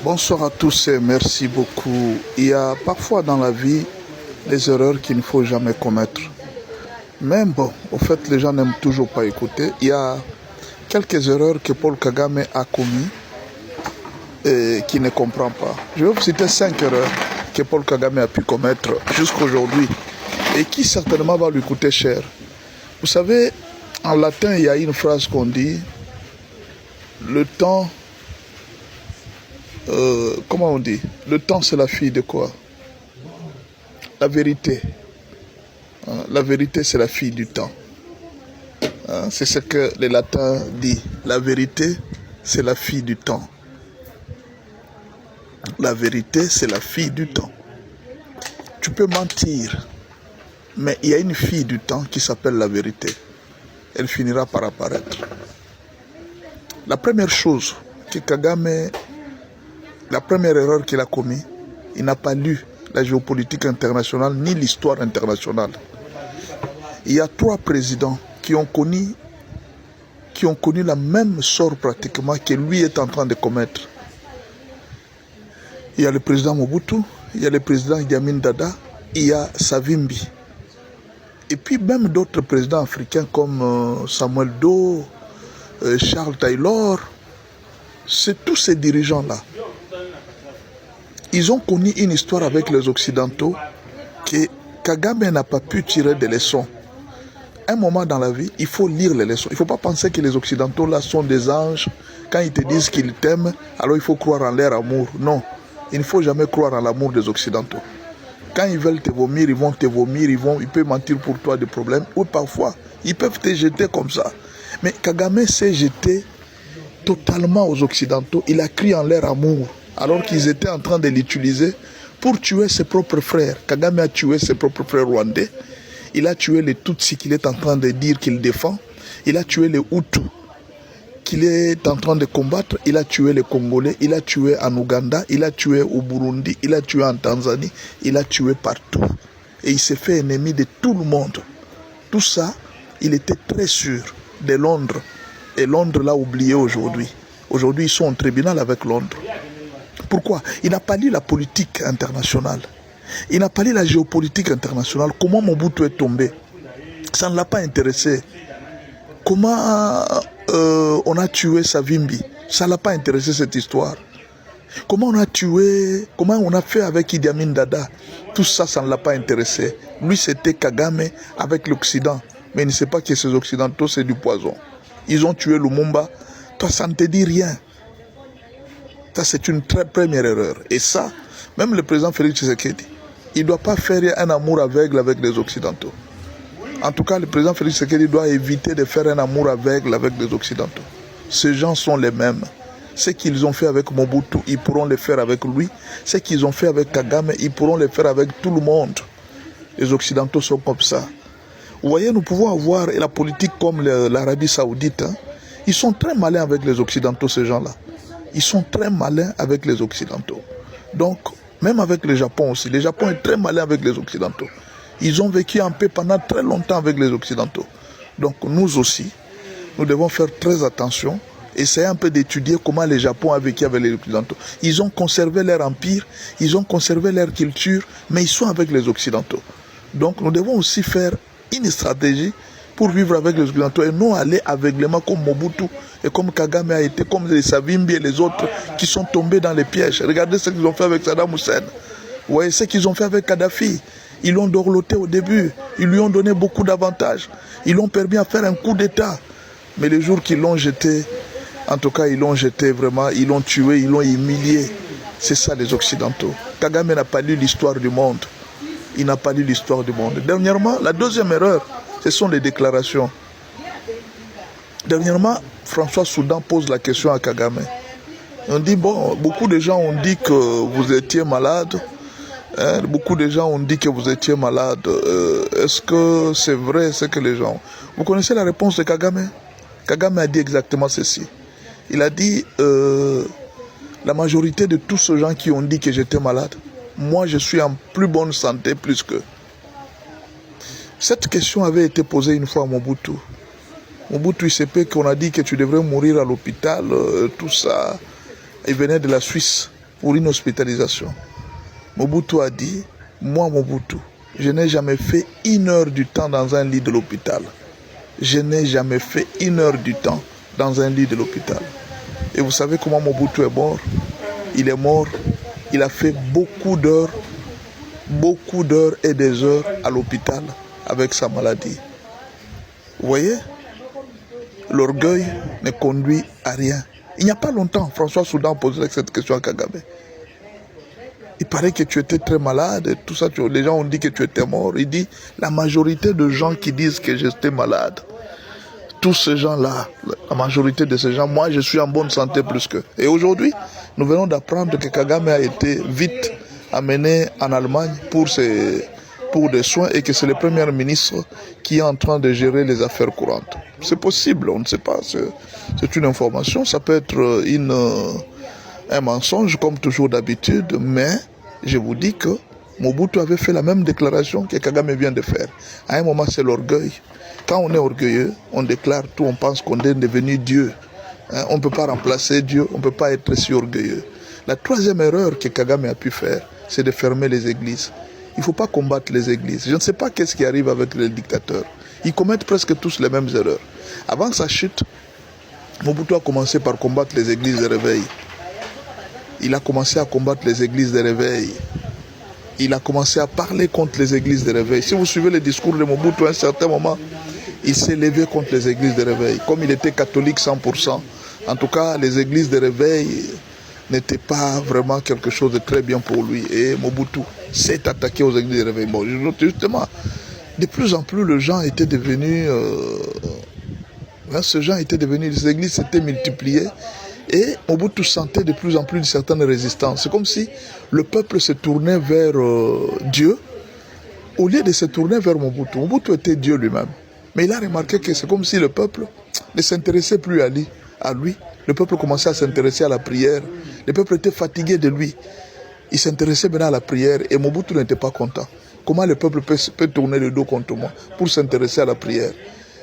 Bonsoir à tous et merci beaucoup. Il y a parfois dans la vie des erreurs qu'il ne faut jamais commettre. Même bon, au fait, les gens n'aiment toujours pas écouter. Il y a quelques erreurs que Paul Kagame a commises et qu'il ne comprend pas. Je vais vous citer 5 erreurs que Paul Kagame a pu commettre jusqu'à aujourd'hui et qui certainement va lui coûter cher. Vous savez, en latin, il y a une phrase qu'on dit, le temps... comment on dit? Le temps, c'est la fille de quoi? La vérité. La vérité, c'est la fille du temps. C'est ce que les latins disent. La vérité, c'est la fille du temps. La vérité, c'est la fille du temps. Tu peux mentir, mais il y a une fille du temps qui s'appelle la vérité. Elle finira par apparaître. La première chose que Kagame... La première erreur qu'il a commise, il n'a pas lu la géopolitique internationale ni l'histoire internationale. Il y a 3 présidents qui ont connu la même sort pratiquement que lui est en train de commettre. Il y a le président Mobutu, il y a le président Idi Amin Dada, il y a Savimbi. Et puis même d'autres présidents africains comme Samuel Doe, Charles Taylor, c'est tous ces dirigeants-là. Ils ont connu une histoire avec les Occidentaux que Kagame n'a pas pu tirer des leçons. Un moment dans la vie, il faut lire les leçons. Il ne faut pas penser que les Occidentaux là sont des anges. Quand ils te disent qu'ils t'aiment, alors il faut croire en leur amour. Non, il ne faut jamais croire en l'amour des Occidentaux. Quand ils veulent te vomir, ils vont te vomir, ils peuvent mentir pour toi des problèmes. Ou parfois, ils peuvent te jeter comme ça. Mais Kagame s'est jeté totalement aux Occidentaux. Il a cru en leur amour, alors qu'ils étaient en train de l'utiliser pour tuer ses propres frères. Kagame a tué ses propres frères rwandais. Il a tué les Tutsis qu'il est en train de dire qu'il défend. Il a tué les Hutus qu'il est en train de combattre. Il a tué les Congolais. Il a tué en Ouganda. Il a tué au Burundi. Il a tué en Tanzanie. Il a tué partout. Et il s'est fait ennemi de tout le monde. Tout ça, il était très sûr de Londres. Et Londres l'a oublié aujourd'hui. Aujourd'hui, ils sont en tribunal avec Londres. Pourquoi? Il n'a pas lu la politique internationale. Il n'a pas lu la géopolitique internationale. Comment Mobutu est tombé? Ça ne l'a pas intéressé. Comment on a tué Savimbi? Ça ne l'a pas intéressé cette histoire. Comment on a tué, comment on a fait avec Idi Amin Dada? Tout ça, ça ne l'a pas intéressé. Lui, c'était Kagame avec l'Occident. Mais il ne sait pas que ces Occidentaux, c'est du poison. Ils ont tué Lumumba. Toi, ça ne te dit rien. Ça, c'est une très première erreur. Et ça, même le président Félix Tshisekedi, il ne doit pas faire un amour aveugle avec les Occidentaux. En tout cas, le président Félix Tshisekedi doit éviter de faire un amour aveugle avec les Occidentaux. Ces gens sont les mêmes. Ce qu'ils ont fait avec Mobutu, ils pourront le faire avec lui. Ce qu'ils ont fait avec Kagame, ils pourront le faire avec tout le monde. Les Occidentaux sont comme ça. Vous voyez, nous pouvons avoir la politique comme l'Arabie Saoudite. Hein. Ils sont très malins avec les Occidentaux, ces gens-là. Ils sont très malins avec les Occidentaux. Donc, même avec le Japon aussi. Le Japon est très malin avec les Occidentaux. Ils ont vécu en paix pendant très longtemps avec les Occidentaux. Donc, nous aussi, nous devons faire très attention. Essayer un peu d'étudier comment le Japon a vécu avec les Occidentaux. Ils ont conservé leur empire, ils ont conservé leur culture, mais ils sont avec les Occidentaux. Donc, nous devons aussi faire une stratégie pour vivre avec les Occidentaux et non aller aveuglément comme Mobutu et comme Kagame a été, comme les Savimbi et les autres qui sont tombés dans les pièges. Regardez ce qu'ils ont fait avec Saddam Hussein. Vous voyez ce qu'ils ont fait avec Kadhafi. Ils l'ont dorloté au début. Ils lui ont donné beaucoup d'avantages. Ils l'ont permis à faire un coup d'État. Mais les jours qu'ils l'ont jeté, en tout cas, ils l'ont jeté vraiment, ils l'ont tué, ils l'ont humilié. C'est ça les Occidentaux. Kagame n'a pas lu l'histoire du monde. Il n'a pas lu l'histoire du monde. Dernièrement, la deuxième erreur, ce sont les déclarations. Dernièrement, François Soudan pose la question à Kagame. On dit, bon, beaucoup de gens ont dit que vous étiez malade. Hein, beaucoup de gens ont dit que vous étiez malade. Est-ce que c'est vrai ce que les gens... Vous connaissez la réponse de Kagame? Kagame a dit exactement ceci. Il a dit, la majorité de tous ces gens qui ont dit que j'étais malade, moi je suis en plus bonne santé plus qu'eux. Cette question avait été posée une fois à Mobutu. Mobutu qu'on a dit que tu devrais mourir à l'hôpital, tout ça. Il venait de la Suisse. pour une hospitalisation. Mobutu a dit, moi Mobutu, je n'ai jamais fait 1 heure du temps dans un lit de l'hôpital. Je n'ai jamais fait 1 heure du temps dans un lit de l'hôpital. Et vous savez comment Mobutu est mort? Il est mort, il a fait beaucoup d'heures et des heures à l'hôpital avec sa maladie. Vous voyez? L'orgueil ne conduit à rien. Il n'y a pas longtemps, François Soudan posait cette question à Kagame. Il paraît que tu étais très malade, et tout ça, les gens ont dit que tu étais mort. Il dit, la majorité de gens qui disent que j'étais malade, tous ces gens-là, la majorité de ces gens, moi je suis en bonne santé plus qu'eux. Et aujourd'hui, nous venons d'apprendre que Kagame a été vite amené en Allemagne pour des soins et que c'est le premier ministre qui est en train de gérer les affaires courantes. C'est possible, on ne sait pas, c'est une information, ça peut être un mensonge comme toujours d'habitude, mais je vous dis que Mobutu avait fait la même déclaration que Kagame vient de faire. À un moment, c'est l'orgueil. Quand on est orgueilleux, on déclare tout, on pense qu'on est devenu Dieu. On ne peut pas remplacer Dieu, on ne peut pas être si orgueilleux. La troisième erreur que Kagame a pu faire, c'est de fermer les églises. Il ne faut pas combattre les églises. Je ne sais pas qu'est-ce qui arrive avec les dictateurs. Ils commettent presque tous les mêmes erreurs. Avant sa chute, Mobutu a commencé par combattre les églises de réveil. Il a commencé à combattre les églises de réveil. Il a commencé à parler contre les églises de réveil. Si vous suivez le discours de Mobutu, à un certain moment, il s'est levé contre les églises de réveil. Comme il était catholique 100%, en tout cas, les églises de réveil n'étaient pas vraiment quelque chose de très bien pour lui. Et Mobutu s'est attaqué aux églises de réveil. Bon, justement, de plus en plus, les gens étaient devenus... les églises s'étaient multipliées. Et Mobutu sentait de plus en plus une certaine résistance. C'est comme si le peuple se tournait vers Dieu au lieu de se tourner vers Mobutu. Mobutu était Dieu lui-même. Mais il a remarqué que c'est comme si le peuple ne s'intéressait plus à lui. Le peuple commençait à s'intéresser à la prière. Le peuple était fatigué de lui. Il s'intéressait maintenant à la prière et Mobutu n'était pas content. Comment le peuple peut tourner le dos contre moi pour s'intéresser à la prière?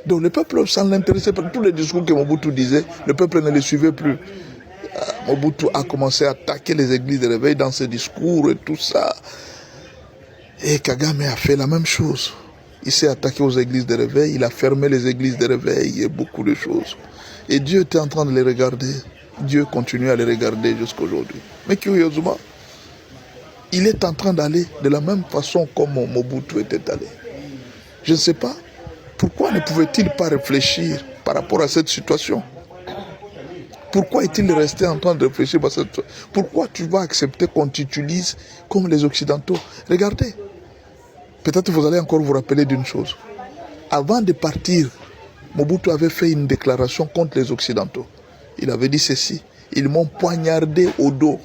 Donc le peuple, ça ne l'intéressait pas. Tous les discours que Mobutu disait, le peuple ne les suivait plus. Mobutu a commencé à attaquer les églises de réveil dans ses discours et tout ça. Et Kagame a fait la même chose. Il s'est attaqué aux églises de réveil, il a fermé les églises de réveil et beaucoup de choses. Et Dieu était en train de les regarder. Dieu continue à les regarder jusqu'à aujourd'hui. Mais curieusement, il est en train d'aller de la même façon comme Mobutu était allé. Je ne sais pas. Pourquoi ne pouvait-il pas réfléchir par rapport à cette situation? Pourquoi est-il resté en train de réfléchir par cette situation? Pourquoi tu vas accepter qu'on t'utilise comme les Occidentaux? Regardez, peut-être vous allez encore vous rappeler d'une chose. Avant de partir, Mobutu avait fait une déclaration contre les Occidentaux. Il avait dit ceci: ils m'ont poignardé au dos.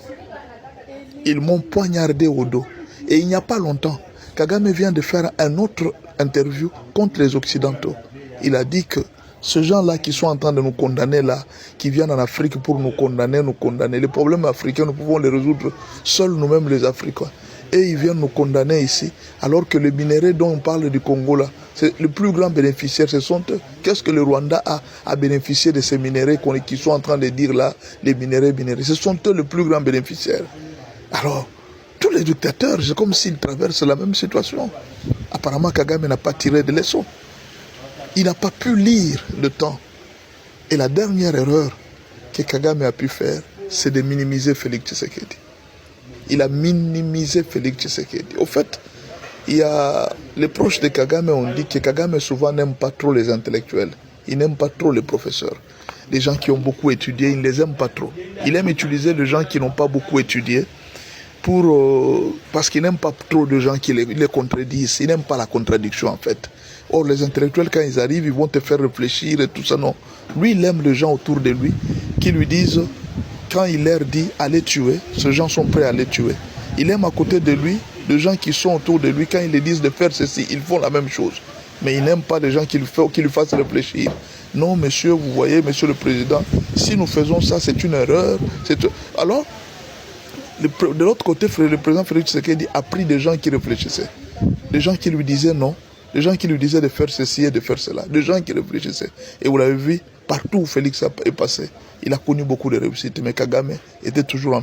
Ils m'ont poignardé au dos. Et il n'y a pas longtemps, Kagame vient de faire un autre interview contre les Occidentaux. Il a dit que ces gens-là qui sont en train de nous condamner là, qui viennent en Afrique pour nous condamner, les problèmes africains, nous pouvons les résoudre seuls nous-mêmes les Africains. Et ils viennent nous condamner ici, alors que les minéraux dont on parle du Congo là, c'est le plus grand bénéficiaire, ce sont eux. Qu'est-ce que le Rwanda a à bénéficier de ces minéraux qui sont en train de dire là, les minéraux, ce sont eux le plus grand bénéficiaire. Alors, tous les dictateurs, c'est comme s'ils traversent la même situation. Apparemment, Kagame n'a pas tiré de leçons. Il n'a pas pu lire le temps. Et la dernière erreur que Kagame a pu faire, c'est de minimiser Félix Tshisekedi. Il a minimisé Félix Tshisekedi. Au fait, il y a les proches de Kagame ont dit que Kagame souvent n'aime pas trop les intellectuels. Il n'aime pas trop les professeurs. Les gens qui ont beaucoup étudié, il ne les aime pas trop. Il aime utiliser les gens qui n'ont pas beaucoup étudié parce qu'il n'aime pas trop de gens qui les contredisent. Il n'aime pas la contradiction en fait. Or, les intellectuels, quand ils arrivent, ils vont te faire réfléchir et tout ça. Non. Lui, il aime les gens autour de lui qui lui disent, quand il leur dit allez tuer, ces gens sont prêts à les tuer. Il aime à côté de lui les gens qui sont autour de lui, quand ils lui disent de faire ceci, ils font la même chose. Mais il n'aime pas les gens qui lui fassent réfléchir. Non, monsieur, vous voyez, monsieur le président, si nous faisons ça, c'est une erreur. Alors, de l'autre côté, le président Félix Tshisekedi a pris des gens qui réfléchissaient. Des gens qui lui disaient non. Des gens qui lui disaient de faire ceci et de faire cela. Des gens qui réfléchissaient. Et vous l'avez vu, partout où Félix est passé, il a connu beaucoup de réussites. Mais Kagame était toujours en